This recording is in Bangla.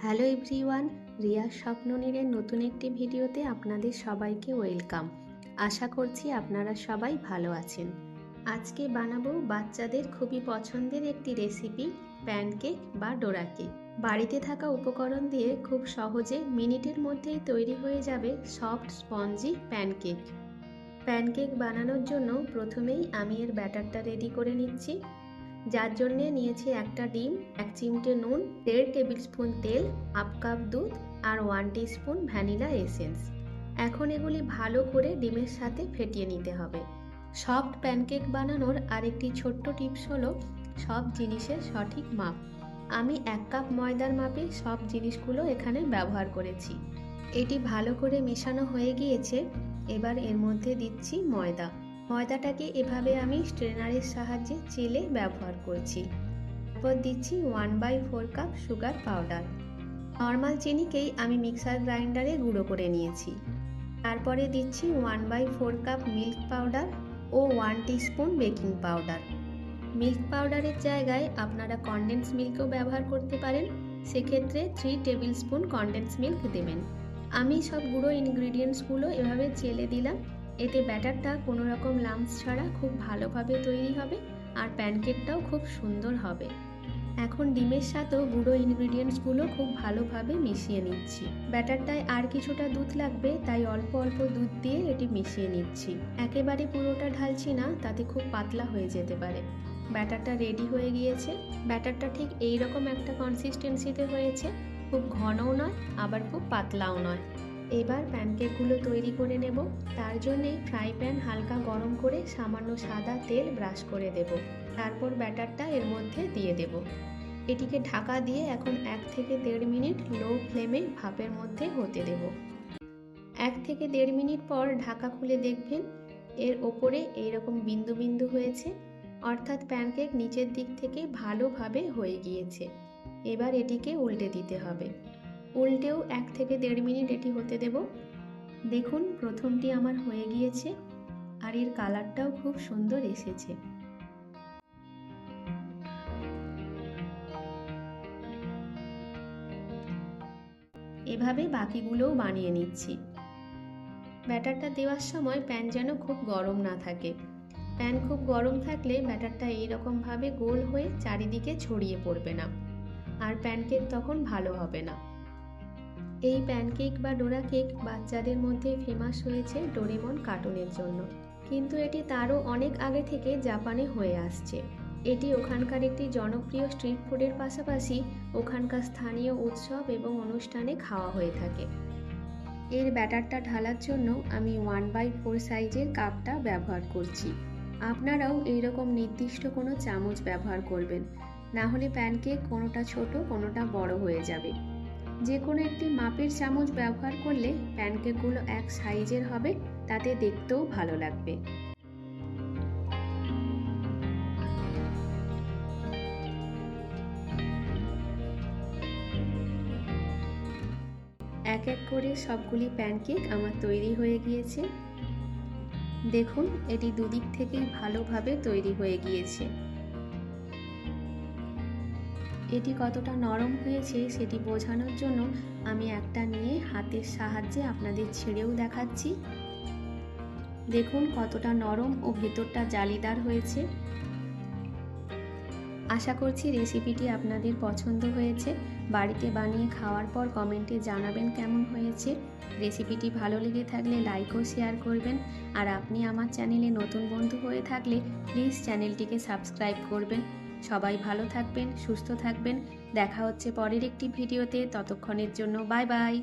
হ্যালো এভরিওয়ান, রিয়ার স্বপ্ননীড়ের নতুন একটি ভিডিওতে আপনাদের সবাইকে ওয়েলকাম। আশা করছি আপনারা সবাই ভালো আছেন। আজকে বানাবো বাচ্চাদের খুবই পছন্দের একটি রেসিপি, প্যানকেক বা ডোরা কেক। বাড়িতে থাকা উপকরণ দিয়ে খুব সহজে মিনিটের মধ্যেই তৈরি হয়ে যাবে সফট স্পঞ্জি প্যানকেক। প্যানকেক বানানোর জন্য প্রথমেই আমি এর ব্যাটারটা রেডি করে নিচ্ছি, যার জন্য নিয়েছি একটা ডিম, 1 চিমটে নুন, 1.5 টেবিল স্পুন তেল, হাফ কাপ দুধ আর 1 টিস্পুন ভ্যানিলা এসেন্স। এখন এগুলি ভালো করে ডিমের সাথে ফেটিয়ে নিতে হবে। সফট প্যানকেক বানানোর আরেকটি ছোট্ট টিপস হলো সব জিনিসের সঠিক মাপ। আমি 1 কাপ ময়দার মাপে সব জিনিসগুলো এখানে ব্যবহার করেছি। এটি ভালো করে মেশানো হয়ে গিয়েছে। এবার এর মধ্যে দিচ্ছি ময়দা। ময়দাটাকে এভাবে আমি স্ট্রেনারের সাহায্যে চেলে ব্যবহার করছি। তারপর দিচ্ছি 1/4 কাপ সুগার পাউডার। নর্মাল চিনিকেই আমি মিক্সার গ্রাইন্ডারে গুঁড়ো করে নিয়েছি। তারপরে দিচ্ছি 1/4 কাপ মিল্ক পাউডার ও 1 টিস্পুন বেকিং পাউডার। মিল্ক পাউডারের জায়গায় আপনারা কনডেন্স মিল্কও ব্যবহার করতে পারেন, সেক্ষেত্রে 3 টেবিল স্পুন কনডেন্স মিল্ক দেবেন। আমি সব গুঁড়ো ইনগ্রিডিয়েন্টসগুলো এভাবে চেলে দিলাম। এতে ব্যাটারটা কোনো রকম লাম্পস ছাড়া খুব ভালোভাবে তৈরি হবে আর প্যানকেকটাও খুব সুন্দর হবে। এখন ডিমের সাথেও গুঁড়ো ইনগ্রিডিয়েন্টসগুলো খুব ভালোভাবে মিশিয়ে নিচ্ছি। ব্যাটারটায় আর কিছুটা দুধ লাগবে, তাই অল্প অল্প দুধ দিয়ে এটি মিশিয়ে নিচ্ছি। একেবারে পুরোটা ঢালছি না, তাতে খুব পাতলা হয়ে যেতে পারে। ব্যাটারটা রেডি হয়ে গিয়েছে। ব্যাটারটা ঠিক এই রকম একটা কনসিস্টেন্সিতে হয়েছে, খুব ঘনও নয় আবার খুব পাতলাও নয়। এবার প্যানকেকগুলো তৈরি করে নেব। তার জন্যে ফ্রাই প্যান হালকা গরম করে সামান্য সাদা তেল ব্রাশ করে দেব। তারপর ব্যাটারটা এর মধ্যে দিয়ে দেব। এটিকে ঢাকা দিয়ে এখন 1 থেকে 1.5 মিনিট লো ফ্লেমে ভাপের মধ্যে হতে দেব। 1 থেকে 1.5 মিনিট পর ঢাকা খুলে দেখবেন এর ওপরে এইরকম বিন্দু বিন্দু হয়েছে, অর্থাৎ প্যানকেক নিচের দিক থেকে ভালোভাবে হয়ে গিয়েছে। এবার এটিকে উল্টে দিতে হবে। উল্টেও 1 থেকে 1.5 মিনিট এটি হতে দেব। দেখুন প্রথমটি আমার হয়ে গিয়েছে আর এর কালারটাও খুব সুন্দর এসেছে। এভাবে বাকিগুলোও বানিয়ে নিচ্ছি। ব্যাটারটা দেওয়ার সময় প্যান যেন খুব গরম না থাকে। প্যান খুব গরম থাকলে ব্যাটারটা এইরকমভাবে গোল হয়ে চারিদিকে ছড়িয়ে পড়বে না আর প্যানকেক তখন ভালো হবে না। এই প্যানকেক বা ডোরা কেক বাচ্চাদের মধ্যে ফেমাস হয়েছে ডোরেমন কার্টুনের জন্য, কিন্তু এটি তারও অনেক আগে থেকে জাপানে হয়ে আসছে। এটি ওখানকার একটি জনপ্রিয় স্ট্রিট ফুডের পাশাপাশি ওখানকার স্থানীয় উৎসব এবং অনুষ্ঠানে খাওয়া হয়ে থাকে। এর ব্যাটারটা ঢালার জন্য আমি 1/4 সাইজের কাপটা ব্যবহার করছি। আপনারাও এইরকম নির্দিষ্ট কোনো চামচ ব্যবহার করবেন, না হলে প্যানকেক কোনোটা ছোট কোনোটা বড় হয়ে যাবে। যে কোনো একটি মাপের চামচ ব্যবহার করলে প্যানকেকগুলো এক সাইজের হবে, তাতে দেখতেও ভালো লাগবে। এক এক করে সবগুলি প্যানকেক আমার তৈরি হয়ে গিয়েছে। দেখুন এটি দুদিক থেকেই ভালোভাবে তৈরি হয়ে গিয়েছে। এটি কতটা নরম হয়েছে সেটি বোঝানোর জন্য আমি একটা নিয়ে হাতের সাহায্যে আপনাদের ছেড়েও দেখাচ্ছি। দেখুন কতটা নরম ও ভেতরটা জালিদার হয়েছে। আশা করছি রেসিপিটি আপনাদের পছন্দ হয়েছে। বাড়িতে বানিয়ে খাওয়ার পর কমেন্টে জানাবেন কেমন হয়েছে। রেসিপিটি ভালো লেগে থাকলে লাইক ও শেয়ার করবেন, আর আপনি আমার চ্যানেলে নতুন বন্ধু হয়ে থাকলে প্লিজ চ্যানেলটিকে সাবস্ক্রাইব করবেন। সবাই ভালো থাকবেন, সুস্থ থাকবেন। দেখা হচ্ছে পরের একটি ভিডিওতে। ততক্ষণের জন্য বাই বাই।